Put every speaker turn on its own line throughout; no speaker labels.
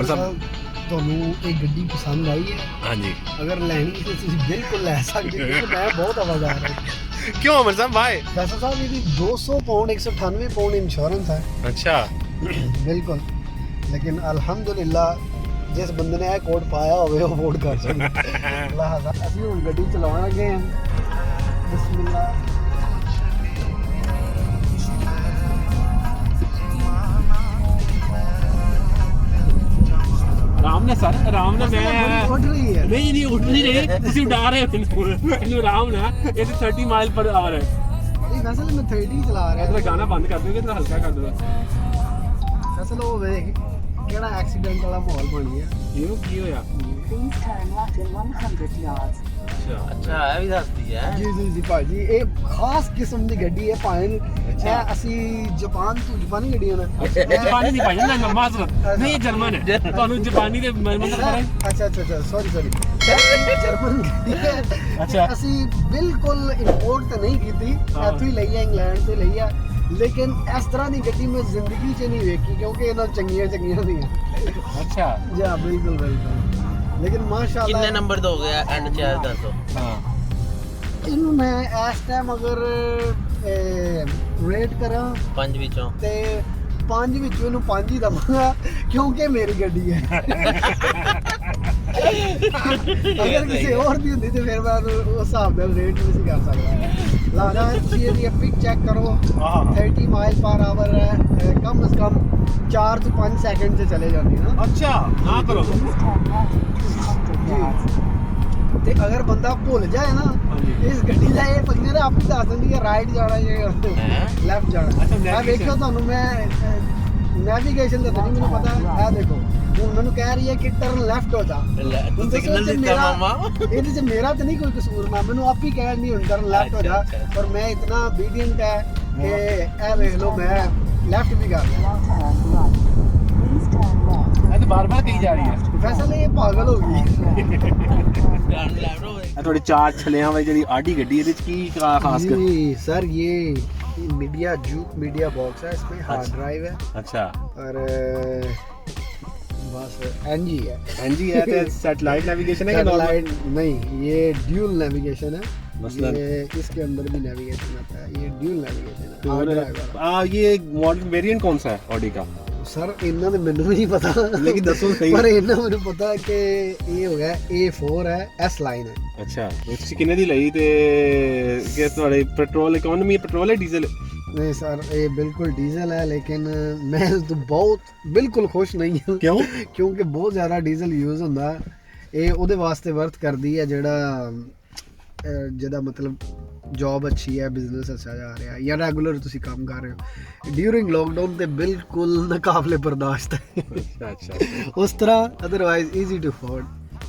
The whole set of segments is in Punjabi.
ਸਾਹਿਬ
ਤੁਹਾਨੂੰ ਇਹ ਗੱਡੀ ਪਸੰਦ ਆਈ ਹੈ?
ਹਾਂਜੀ
ਅਗਰ ਲੈਣੀ ਤਾਂ ਤੁਸੀਂ ਬਿਲਕੁਲ ਲੈ ਸਕਦੇ ਹੋ ਕਿਉਂਕਿ ਮੈਂ ਬਹੁਤ ਆਵਾਜ਼ਾਰ ਹਾਂ।
क्यों अमर साहब भाई?
ਫੈਸਲ ਸਾਹਿਬ ਇਹਦੀ 200 ਪਾਉਂਡ 198 ਪਾਉਂਡ ਇੰਸ਼ੋਰੈਂਸ ਹੈ
अच्छा
ਬਿਲਕੁਲ। ਲੇਕਿਨ ਅਲਹਮਦੁਲਿਲਾ ਜਿਸ ਬੰਦੇ ਨੇ ਇਹ ਕੋਡ ਪਾਇਆ ਹੋਵੇ ਉਹ ਅਫੋਰਡ ਕਰ ਸਕਦਾ। ਅੱਲਾਹ ਹਾਜ਼ਰ ਅਸੀਂ ਹੁਣ ਗੱਡੀ ਚਲਾਉਣ ਲੱਗੇ ਹਾਂ। ਬਿਸਮਿਲ੍ਲਾ।
ਆਰਾਮ ਨਾਲ ਸਰ, ਆਰਾਮ ਨਾਲ। ਮੈਂ
ਉੱਡ ਰਹੀ ਹੈ।
ਨਹੀਂ ਉੱਠ ਨਹੀਂ ਰਹੇ, ਤੁਸੀਂ ਉਡਾ ਰਹੇ ਹੋ ਮੈਨੂੰ ਆਰਾਮ ਨਾਲ। ਇਹ ਤੇ 30 ਮਾਈਲ ਪਰ ਆਵਰ ਹੈ।
ਨਹੀਂ ਫੈਸਲ ਮੈਂ 30 ਚਲਾ ਰਿਹਾ।
ਇਹਦਾ ਗਾਣਾ ਬੰਦ ਕਰ ਦਿਓਗੇ ਤਾਂ ਹਲਕਾ ਕਰ ਦਿਓ।
ਫੈਸਲ ਉਹ ਵੇਖ ਕਿਹੜਾ ਐਕਸੀਡੈਂਟ ਵਾਲਾ ਮਾਹੌਲ ਬਣ ਗਿਆ।
ਇਹਨੂੰ ਕੀ ਹੋਇਆ?
Please turn left in 100 yards.
ਅੱਛਾ ਇਹ ਵੀ ਦੱਸਦੀ ਹੈ।
ਜੀ ਜੀ ਭਾਜੀ ਇਹ ਖਾਸ ਕਿਸਮ ਦੀ ਗੱਡੀ ਹੈ ਭਾਵੇਂ ਇਹ ਅਸੀਂ ਜਾਪਾਨੀ ਗੱਡੀਆਂ ਨੇ।
ਜਾਪਾਨੀ ਦੀ ਭਾਈ ਨਾ ਮਾਜ਼ਰਤ ਨਹੀਂ, ਇਹ ਜਰਮਨ ਹੈ। ਤੁਹਾਨੂੰ ਜਾਪਾਨੀ ਦੇ ਮਤਲਬ ਪਤਾ ਹੈ?
ਅੱਛਾ ਸੌਰੀ ਜਰਮਨ ਗੱਡੀ ਹੈ।
ਅੱਛਾ।
ਅਸੀਂ ਬਿਲਕੁਲ ਇੰਪੋਰਟ ਤਾਂ ਨਹੀਂ ਕੀਤੀ, ਇੱਥੋਂ ਹੀ ਲਈ ਹੈ, ਇੰਗਲੈਂਡ ਤੋਂ ਲਈ ਹੈ। ਲੇਕਿਨ ਇਸ ਤਰ੍ਹਾਂ ਦੀ ਗੱਡੀ ਮੈਂ ਜ਼ਿੰਦਗੀ 'ਚ ਨਹੀਂ ਵੇਖੀ ਕਿਉਂਕਿ ਇਹਨਾਂ ਚੰਗੀਆਂ ਦੀਆਂ।
ਅੱਛਾ
ਜੀ ਬਿਲਕੁਲ ਲੇਕਿਨ ਮਾਸ਼ਾਅੱਲਾ।
ਕਿੰਨੇ ਨੰਬਰ ਦੋਗੇ ਐਂਡ ਚ ਦੱਸੋ।
ਹਾਂ
ਇਹਨੂੰ ਮੈਂ ਇਸ ਟਾਈਮ ਅਗਰ ਰੇਟ ਕਰਾਂ
5 ਵਿੱਚੋਂ
ਤੇ 5 ਵਿੱਚੋਂ ਇਹਨੂੰ 5 ਹੀ ਦਵਾਂਗਾ ਕਿਉਂਕਿ ਮੇਰੀ ਗੱਡੀ ਹੈ। ਅਗਰ ਕਿਸੇ ਹੋਰ ਦੀ ਹੁੰਦੀ ਤੇ ਫਿਰ ਮੈਂ ਉਸ ਹਿਸਾਬ ਨਾਲ ਰੇਟ ਨਹੀਂ ਸੀ ਕਰ ਸਕਦਾ। ਲਾਣਾ ਤੁਸੀਂ ਇਹਦੀ ਪਿਕ ਚੈੱਕ ਕਰੋ। 30 ਮਾਈਲ ਪਰ ਆਵਰ ਹੈ। ਕਮ ਸੇ ਕਮ 4 ਤੋਂ 5 ਸੈਕਿੰਡ 'ਚ ਚਲੇ ਜਾਂਦੀ ਨਾ।
ਅੱਛਾ ਹਾਂ ਕਰੋ।
Please turn left in 100 yards.
ਤੇ ਅਗਰ ਬੰਦਾ ਭੁੱਲ ਜਾਏ ਨਾ ਇਸ ਗੱਡੀ ਦਾ ਇਹ ਪੰਗੇ ਨੇ ਆਪੇ ਦੱਸ ਦਿੰਦੀ ਹੈ ਰਾਈਟ ਜਾਣਾ ਜਾਂ ਲੈਫਟ ਜਾਣਾ।
ਅੱਛਾ,
ਮੈਂ ਵੇਖਿਓ ਤੁਹਾਨੂੰ ਮੈਂ ਨੈਵੀਗੇਸ਼ਨ ਦਾ ਤਾਂ ਨਹੀਂ ਮੈਨੂੰ ਪਤਾ। ਇਹ ਦੇਖੋ ਹੁਣ ਮੈਨੂੰ ਕਹਿ ਰਹੀ ਹੈ ਕਿ ਟਰਨ ਲੈਫਟ ਹੋ ਜਾ।
ਤੂੰ ਸਿਗਨਲ ਦਿੱਤਾ ਮਾਮਾ।
ਇਹਦੇ 'ਚ ਮੇਰਾ ਤਾਂ ਨਹੀਂ ਕੋਈ ਕਸੂਰ। ਮੈਂ ਮੈਨੂੰ ਆਪ ਹੀ ਕਹਿਣ ਨਹੀਂ ਹੁਣ ਟਰਨ ਲੈਫਟ ਹੋ ਜਾ। ਪਰ ਮੈਂ ਇਤਨਾ obedient ਹੈ ਕਿ ਇਹ ਵੇਖ ਲਓ ਮੈਂ ਲੈਫਟ ਵੀ ਕਰ ਲਿਆ।
Now turn right. Please turn left.
ਇਹ ਤਾਂ ਬਾਰ-ਬਾਰ ਕਹੀ ਜਾ ਰਹੀ ਹੈ।
ਫੈਸਲ ਇਹ ਪਾਗਲ ਹੋ ਗਈ।
ਇਹ ਤੁਹਾਡੇ 4 ਛਲਿਆਂ ਵਾਲੀ ਜਿਹੜੀ ਆਡੀ ਗੱਡੀ ਇਹਦੇ ਚ ਕੀ ਖਾਸ ਕਰ?
जी सर ये मीडिया जूक मीडिया बॉक्स है, इसमें हार्ड ड्राइव है
अच्छा
और बस एनजी है।
एनजी है तो सैटेलाइट नेविगेशन है कि नॉर्मल?
सैटेलाइट नहीं, ये ड्यूल नेविगेशन है।
मसलन
ये इसके अंदर भी नेविगेशन आता है। ये ड्यूल नेविगेशन है, हार्ड ड्राइव वाला।
ये मॉडल वेरिएंट कौन सा है ऑडी का?
सर इन्ना तो मैंने भी नहीं पता
लेकिन दसो सही।
पर इन्ना मैंने पता कि ये हो गया A4 है, S लाइन है।
अच्छा ਤੁਸੀਂ ਕਿੰਨੇ ਦੀ ਲਈ ਤੇ ਕਿ ਤੁਹਾਡੇ ਪੈਟਰੋਲ ਇਕਨੋਮੀ ਪੈਟਰੋਲ ਹੈ ਡੀਜ਼ਲ?
नहीं सर ये बिल्कुल डीजल है लेकिन मैं तो बहुत बिल्कुल खुश नहीं हूँ।
ਕਿਉਂ?
ਕਿਉਂਕਿ ਬਹੁਤ ਜ਼ਿਆਦਾ ਡੀਜ਼ਲ ਯੂਜ਼ ਹੁੰਦਾ। ਇਹ ਉਹਦੇ ਵਾਸਤੇ ਵਰਤ ਕਰਦੀ ਹੈ ਜਿਹਦਾ ਮਤਲਬ ਜੌਬ ਅੱਛੀ ਹੈ, ਬਿਜ਼ਨਸ ਅੱਛਾ ਜਾ ਰਿਹਾ ਜਾਂ ਰੈਗੂਲਰ ਤੁਸੀਂ ਕੰਮ ਕਰ ਰਹੇ ਹੋ। ਡਿਊਰਿੰਗ ਲੌਕਡਾਊਨ ਤੇ ਬਿਲਕੁਲ ਨਾਕਾਬਲੇ ਬਰਦਾਸ਼ਤ ਹੈ।
अच्छा
उस तरह अदरवाइज इजी टू अफोर्ड।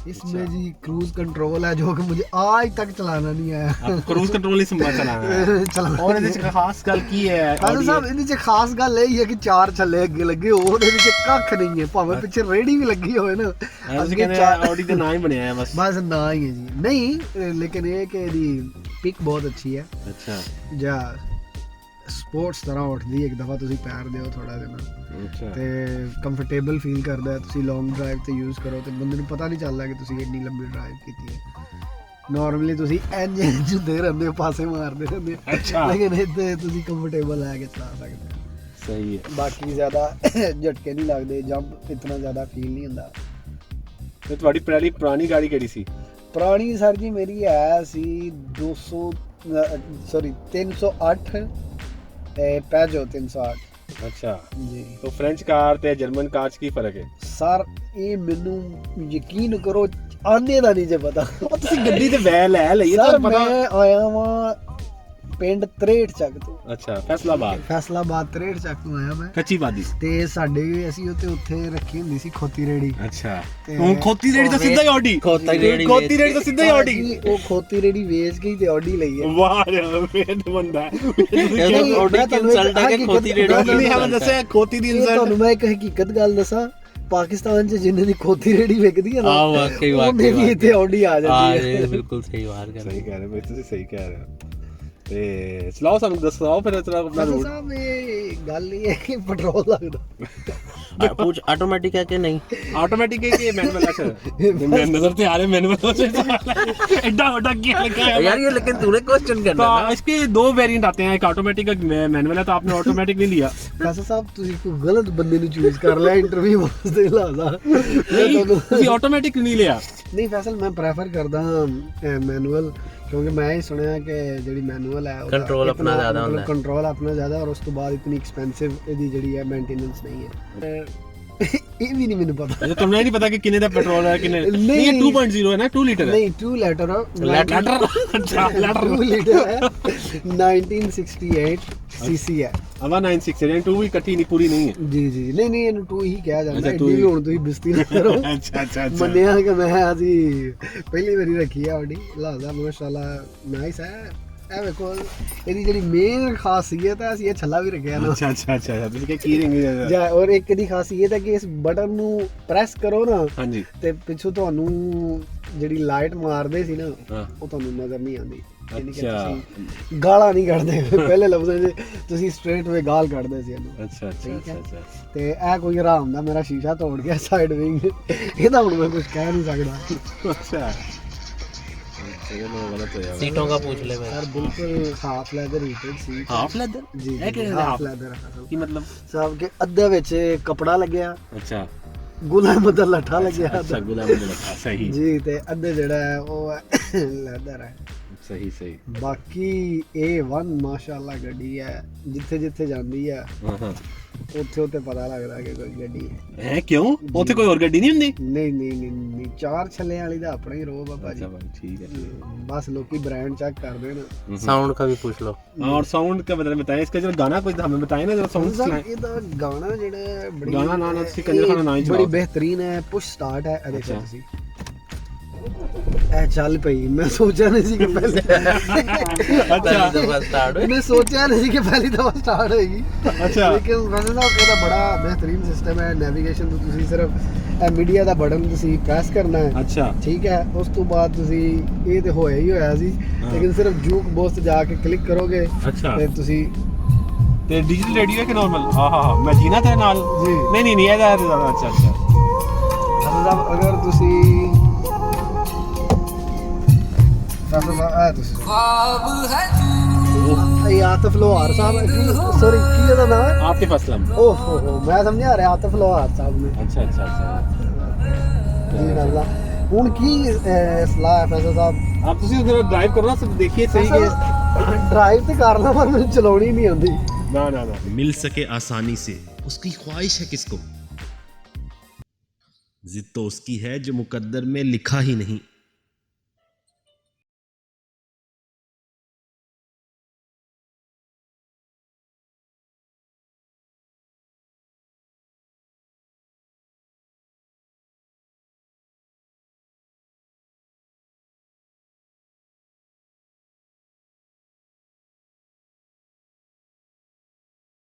इसमें जी क्रूज कंट्रोल है जो कि मुझे आज तक चलाना नहीं आया।
क्रूज कंट्रोल नहीं संभाल चलाना है।
चलाना
और ਇਹਦੇ ਚ ਖਾਸ ਗੱਲ ਕੀ ਹੈ?
ਫਾਦਰ ਸਾਹਿਬ ਇਹਦੇ ਚ ਖਾਸ ਗੱਲ ਇਹ ਹੀ ਹੈ ਕਿ 4 ਛੱਲੇ ਅੱਗੇ ਲੱਗੇ ਉਹਦੇ ਵਿੱਚ ਕੱਖ ਨਹੀਂ ਹੈ ਭਾਵੇਂ ਪਿੱਛੇ ਰੇੜੀ ਵੀ ਲੱਗੀ ਹੋਵੇ ਨਾ।
ਅਸੀਂ ਕਹਿੰਦੇ ਆਡੀ ਦਾ ਨਾਂ ਹੀ ਬਣਿਆ ਹੈ ਬਸ।
ਬਸ ਨਾ ਹੀ ਹੈ ਜੀ। ਨਹੀਂ ਲੇਕਿਨ ਇਹ ਕਿ ਇਹਦੀ ਪਿਕ ਬਹੁਤ ਅੱਛੀ ਹੈ।
ਅੱਛਾ
ਜਾਂ ਸਪੋਰਟਸ ਤਰ੍ਹਾਂ ਉੱਠਦੀ ਇੱਕ ਦਫਾ ਤੁਸੀਂ ਪੈਰ ਦਿਓ ਥੋੜਾ ਜਿਹਾ
ਅੱਛਾ
ਤੇ ਕੰਫਰਟੇਬਲ ਫੀਲ ਕਰਦਾ। ਤੁਸੀਂ ਲੌਂਗ ਡਰਾਈਵ ਤੇ ਯੂਜ਼ ਕਰੋ ਤੇ ਬੰਦੇ ਨੂੰ ਪਤਾ ਨਹੀਂ ਚੱਲਦਾ ਕਿ ਤੁਸੀਂ ਇੰਨੀ ਲੰਬੀ ਡਰਾਈਵ ਕੀਤੀ ਹੈ। ਨਾਰਮਲੀ ਤੁਸੀਂ ਇੰਜਨ ਜੁਦੇ ਰਹਿੰਦੇ ਹੋ, ਪਾਸੇ ਮਾਰਦੇ ਰਹਿੰਦੇ ਹੋ।
ਅੱਛਾ
ਲੇਕਿਨ ਇੱਥੇ ਤੁਸੀਂ ਕੰਫਰਟੇਬਲ ਲੈ ਕੇ ਚਲਾ ਸਕਦੇ ਹੋ।
ਸਹੀ ਹੈ।
ਬਾਕੀ ਜ਼ਿਆਦਾ ਝਟਕੇ ਨਹੀਂ ਲੱਗਦੇ, ਜੰਪ ਇਤਨਾ ਜ਼ਿਆਦਾ ਫੀਲ ਨਹੀਂ ਹੁੰਦਾ।
ਤੇ ਤੁਹਾਡੀ ਪਹਿਲੀ ਪੁਰਾਣੀ ਗਾੜੀ ਕਿਹੜੀ ਸੀ?
ਪੁਰਾਣੀ ਸਰ ਜੀ ਮੇਰੀ ਹੈ ਸੀ 308 ਤੇ ਪੈਜੋ 308
ਅੱਛਾ
ਜੀ।
तो फ्रेंच कार ਤੇ ਜਰਮਨ ਕਾਰ ਚ ਕੀ ਫਰਕ ਹੈ?
ਸਰ ਇਹ ਮੈਨੂੰ ਯਕੀਨ ਕਰੋ ਆਂਦੇ ਦਾ ਨਹੀਂ ਜੇ ਪਤਾ।
ਤੁਸੀਂ ਗੱਡੀ ਤੇ ਵੈਲ ਲੈ ਲਈ
ਸਰ
ਤੁਹਾਨੂੰ ਪਤਾ?
ਮੈਂ ਆਇਆ ਵਾਂ ਪਿੰਡ 63 ਚੱਕ ਤੋਂ।
ਅੱਛਾ ਫੈਸਲਾਬਾਦ
ਫੈਸਲਾਬਾਦ 63 ਚੱਕ ਤੋਂ ਆਇਆ ਮੈਂ।
ਕੱਚੀ ਬਾਦੀ।
ਤੇ ਸਾਡੇ ਅਸੀਂ ਉੱਥੇ ਰੱਖੀ ਹੁੰਦੀ ਸੀ ਖੋਤੀ ਰੇੜੀ।
ਅੱਛਾ
ਤੇ
ਹੁਣ ਖੋਤੀ ਰੇੜੀ ਤਾਂ ਸਿੱਧਾ ਹੀ ਆਡੀ।
ਖੋਤੀ ਰੇੜੀ
ਤਾਂ ਸਿੱਧਾ ਹੀ ਆਡੀ।
ਉਹ ਖੋਤੀ ਰੇੜੀ ਵੇਚ ਗਈ ਤੇ ਆਡੀ ਲਈ ਹੈ।
ਵਾਹ ਯਾਰ ਫੇਰ ਬੰਦਾ
ਨਹੀਂ,
ਆਡੀ
ਮੈਂ
ਕੀ
ਤੁਹਾਨੂੰ
ਇਨਸਲਟ ਹੈ ਕਿ ਖੋਤੀ ਰੇੜੀ
ਡਾਕਟਰ ਨਹੀਂ ਹਮੇ ਦੱਸਿਆ ਖੋਤੀ ਦੀ
ਇਹ
ਇਨਸਲਟ।
ਤੁਹਾਨੂੰ ਮੈਂ ਇੱਕ ਹਕੀਕਤ ਗੱਲ ਦੱਸਾਂ, ਪਾਕਿਸਤਾਨ 'ਚ ਜਿੰਨੇ ਦੀ ਖੋਤੀ ਰੇੜੀ ਵਿਕਦੀ ਹੈ ਨਾ
ਆਹ ਵਾਕਈ
ਉਹਨੇ ਵੀ ਇੱਥੇ ਆਡੀ ਆ ਜਾਂਦੀ ਹੈ।
ਬਿਲਕੁਲ ਸਹੀ ਬਾਤ ਕਰ
ਸਹੀ ਕਹਿ ਰਹੇ ਹੋ ਤੁਸੀਂ, ਸਹੀ ਕਹਿ ਰਹੇ ਹੋ। ਤੇ ਚਲਾਓ ਸਾਨੂੰ ਦੱਸੋ ਫਿਰ ਤੇਰਾ ਆਪਣਾ
ਫੈਸਲ
ਰੂਟ।
ਸਾਹਿਬ ਇਹ ਗੱਲ ਇਹ ਹੈ ਕਿ ਪੈਟਰੋਲ ਲੱਗਦਾ
पूछ ऑटोमेटिक है कि नहीं?
ਆਟੋਮੈਟਿਕ ਹੈ ਕਿ ਮੈਨੂਅਲ ਹੈ ਸਰ? ਮੈਂ ਨਜ਼ਰ ਤੇ ਆ ਰਿਹਾ मैनुअल ਐਡਾ ਵੱਡਾ ਕੀ लगा है
यार ये लेकिन तूने क्वेश्चन करना
तो
ना।
इसके दो वेरिएंट आते हैं, एक ऑटोमेटिक एक मैनुअल है, तो आपने ऑटोमेटिक नहीं लिया।
ਫੈਸਲ ਸਾਹਿਬ ਤੁਸੀਂ ਕੋਈ ਗਲਤ ਬੰਦੇ ਨੂੰ ਚੂਜ਼ ਕਰ ਲਿਆ ਇੰਟਰਵਿਊ ਵਾਸਤੇ ਲਾਦਾ
नहीं ਤੁਸੀਂ ऑटोमेटिक नहीं लिया।
ਨਹੀਂ ਫੈਸਲ ਮੈਂ ਪ੍ਰੈਫਰ ਕਰਦਾ ਹਾਂ ਮੈਨੂਅਲ, ਕਿਉਂਕਿ ਮੈਂ ਇਹ ਸੁਣਿਆ ਕਿ ਜਿਹੜੀ ਮੈਨੂਅਲ ਹੈ
Control ਆਪਣਾ ਜ਼ਿਆਦਾ ਹੁੰਦਾ ਹੈ।
ਕੰਟਰੋਲ ਆਪਣਾ ਜ਼ਿਆਦਾ, ਔਰ ਉਸ ਤੋਂ ਬਾਅਦ ਇਤਨੀ ਐਕਸਪੈਂਸਿਵ ਇਹਦੀ ਜਿਹੜੀ ਹੈ ਮੇਨਟੇਨੈਂਸ ਨਹੀਂ ਹੈ। ਇਹ ਵੀ ਨਹੀਂ ਮੈਨੂੰ ਪਤਾ।
अच्छा तुमने नहीं पता कि कितने दा पेट्रोल है कितने?
नहीं।
ये 2.0 है ना, 2 लीटर है।
नहीं 2 लीटर
लीटर अच्छा लीटर
2 लीटर है 1968 सीसी है।
अब 960 यानी 2 भी इकट्ठी नहीं, पूरी नहीं है।
ਜੀ ਜੀ ਨਹੀਂ ਨਹੀਂ ਇਹਨੂੰ 2 ਹੀ ਕਿਹਾ ਜਾਂਦਾ
ਅੱਛਾ,
ਹੈ।
2
ਵੀ
ਹੀ।
ਹੁਣ ਤੁਸੀਂ ਬਿਸਤੀ ਨਾ ਕਰੋ।
अच्छा अच्छा अच्छा
ਮੰਨਿਆ ਕਿ ਮੈਂ ਅਸੀਂ ਪਹਿਲੀ ਵਾਰੀ ਰੱਖੀ ਆ ਆਡੀ ਲਾਜ਼ਾ, ਮਾਸ਼ਾਅੱਲਾ ਨਾਈਸ ਹੈ। ਇਹ ਵੇਖੋ ਇਹਦੀ ਜਿਹੜੀ ਮੇਨ ਖਾਸੀਅਤ ਹੈ, ਅਸੀਂ ਇਹ ਛੱਲਾ ਵੀ ਰੱਖਿਆ ਨਾ।
अच्छा अच्छा अच्छा ਤੁਸੀਂ ਕੀ ਕੀ ਰਿੰਗ
ਜਾਂ ਔਰ ਇੱਕ ਦੀ ਖਾਸੀਅਤ ਹੈ ਕਿ ਇਸ ਬਟਨ ਨੂੰ ਪ੍ਰੈਸ ਕਰੋ ਨਾ
हाँ जी
ਤੇ ਪਿੱਛੋਂ ਤੁਹਾਨੂੰ ਜਿਹੜੀ ਲਾਈਟ ਮਾਰਦੇ ਸੀ ਨਾ
हाँ
ਉਹ ਤੁਹਾਨੂੰ ਨਜ਼ਰ ਨਹੀਂ ਆਉਂਦੀ। ਯਾਨੀ ਕਿ
अच्छा
ਤੁਸੀਂ ਗਾਲਾਂ ਨਹੀਂ ਕੱਢਦੇ ਪਹਿਲੇ ਲਫ਼ਜ਼ਾਂ 'ਚ ਤੁਸੀਂ ਸਟ੍ਰੇਟ ਵੇ ਗਾਲ ਕੱਢਦੇ ਸੀ ਇਹਨੂੰ।
अच्छा अच्छा
ठीक है।
अच्छा अच्छा
ਤੇ ਇਹ ਕੋਈ ਆਰਾਮ ਦਾ ਮੇਰਾ ਸ਼ੀਸ਼ਾ ਤੋੜ ਗਿਆ ਸਾਈਡ ਵਿੰਗ, ਇਹਦਾ ਹੁਣ ਮੈਂ ਕੁਝ ਕਹਿ ਨਹੀਂ ਸਕਦਾ।
अच्छा चलो गलत हो यार।
सीटों का पूछ ले मैं।
ਸਰ ਬਿਲਕੁਲ ਹਾਫ ਲੈਦਰ ਹੀਟਡ ਸੀ।
हाफ लेदर
ਜੀ
है कि
ਹਾਫ
हाफ
ਲੈਦਰ
की मतलब?
ਸਭ ਕੇ ਅੱਧੇ ਵਿੱਚ ਕਪੜਾ ਲੱਗਿਆ,
अच्छा
ਗੁਲਾਮ ਦਾ ਲੱਠਾ ਲੱਗਿਆ
अच्छा गुलाम ने रखा सही
ਜੀ, ਤੇ ਅੱਧੇ ਜਿਹੜਾ ਹੈ ਉਹ ਲੈਦਰ ਹੈ।
सही सही
ਬਾਕੀ A1 ਮਾਸ਼ਾਅੱਲਾ ਗੱਡੀ ਹੈ, ਜਿੱਥੇ ਜਿੱਥੇ ਜਾਂਦੀ ਹੈ
हाँ हाँ
ਉੱਥੇ ਉੱਥੇ ਪਤਾ ਲੱਗਦਾ ਕਿ ਕੋਈ ਗੱਡੀ ਹੈ।
है क्यों ਉੱਥੇ ਕੋਈ ਹੋਰ ਗੱਡੀ ਨਹੀਂ ਹੁੰਦੀ?
ਨਹੀਂ ਨਹੀਂ ਨਹੀਂ ਨਹੀਂ, 4 ਛੱਲੇ ਵਾਲੀ ਦਾ ਆਪਣਾ ਹੀ ਰੋਬ ਆ ਭਾਜੀ।
अच्छा भाई ठीक है।
ਬਸ ਲੋਕੀ ਬ੍ਰਾਂਡ ਚੈੱਕ ਕਰਦੇ ਨੇ।
साउंड का भी पूछ लो।
और साउंड का बताएं, इसका जो गाना कोई हमें बताएं ना, जरा साउंड सुनाएं।
ਇਹਦਾ ਗਾਣਾ ਜਿਹੜਾ ਹੈ ਬੜੀ
ਗਾਣਾ ਨਾ ਤੁਸੀਂ ਕੰਜਰਖਾਨਾ ਨਾ ਹੀ
ਬੜੀ
ਚਲਾਓ।
ਬਿਹਤਰੀਨ ਹੈ, ਪੁਸ਼ ਸਟਾਰਟ ਹੈ ਇਹਦੇ
ਅੱਛਾ।
ਚ ਤੁਸੀਂ ਇਹ ਚੱਲ ਪਈ। ਮੈਂ ਸੋਚਿਆ ਨਹੀਂ ਸੀ ਕਿ ਪਹਿਲੇ
पहली दफा स्टार्ट हुई।
ਮੈਂ ਸੋਚਿਆ ਨਹੀਂ ਸੀ ਕਿ ਪਹਿਲੀ ਦਫਾ ਸਟਾਰਟ ਹੋਏਗੀ।
अच्छा
ਲੇਕਿਨ ਵੈਸੇ ਨਾ ਇਹਦਾ ਬੜਾ ਬਿਹਤਰੀਨ ਸਿਸਟਮ ਹੈ ਨੈਵੀਗੇਸ਼ਨ ਤੋਂ। ਤੁਸੀਂ ਸਿਰਫ ਇਹ ਮੀਡੀਆ ਦਾ ਬਟਨ ਤੁਸੀਂ ਪ੍ਰੈਸ ਕਰਨਾ ਹੈ,
अच्छा
ਠੀਕ ਹੈ। ਉਸ ਤੋਂ ਬਾਅਦ ਤੁਸੀਂ ਇਹ ਤੇ ਹੋਇਆ ਹੀ ਹੋਇਆ ਸੀ,
ਹਾਂ।
ਲੇਕਿਨ ਸਿਰਫ ਜੂਕ ਬੋਕਸ ਤੇ ਜਾ ਕੇ ਕਲਿੱਕ ਕਰੋਗੇ
अच्छा
ਤੇ ਤੁਸੀਂ
ਤੇ ਡਿਜੀਟਲ ਰੇਡੀਓ ਹੈ ਕਿ ਨਾਰਮਲ? ਹਾਂ ਹਾਂ ਮੈਂ ਜੀਨਾ ਤੇ ਨਾਲ
ਜੀ
ਨਹੀਂ ਨਹੀਂ ਨਹੀਂ ਇਹਦਾ ਅੱਛਾ ਅੱਛਾ
ਮਤਲਬ ਅਗਰ ਤੁਸੀਂ ਤੁਸੀਂ ਇਹ ਆਤਫ ਲੋਹਾਰ ਸਾਹਿਬ, ਸੌਰੀ ਕੀ ਇਹਦਾ ਨਾਮ ਹੈ?
ਆਤਿਫ ਅਸਲਮ।
ਓਹ ਹੋ ਮੈਂ ਸਮਝਿਆ ਰਿਹਾ ਆਤਫ ਲੋਹਾਰ ਸਾਹਿਬ ਨੇ।
ਅੱਛਾ ਅੱਛਾ ਅੱਛਾ
ਜੀ ਅੱਲਾ। ਹੁਣ ਕੀ ਸਲਾਹ ਹੈ ਫੈਸਲ ਸਾਹਿਬ?
ਆਪ ਤੁਸੀਂ ਉਧਰ ਡਰਾਈਵ ਕਰੋ ਨਾ, ਸਭ ਦੇਖੀਏ ਸਹੀ ਹੈ।
ਡਰਾਈਵ ਤੇ ਕਰ ਲਾਂ ਪਰ ਮੈਨੂੰ ਚਲਾਉਣੀ ਨਹੀਂ ਆਉਂਦੀ।
ਨਾ ਨਾ ਨਾ
मिल सके आसानी से उसकी ख्वाहिश है किसको, जिद तो उसकी है जो मुकद्दर में लिखा ही नहीं।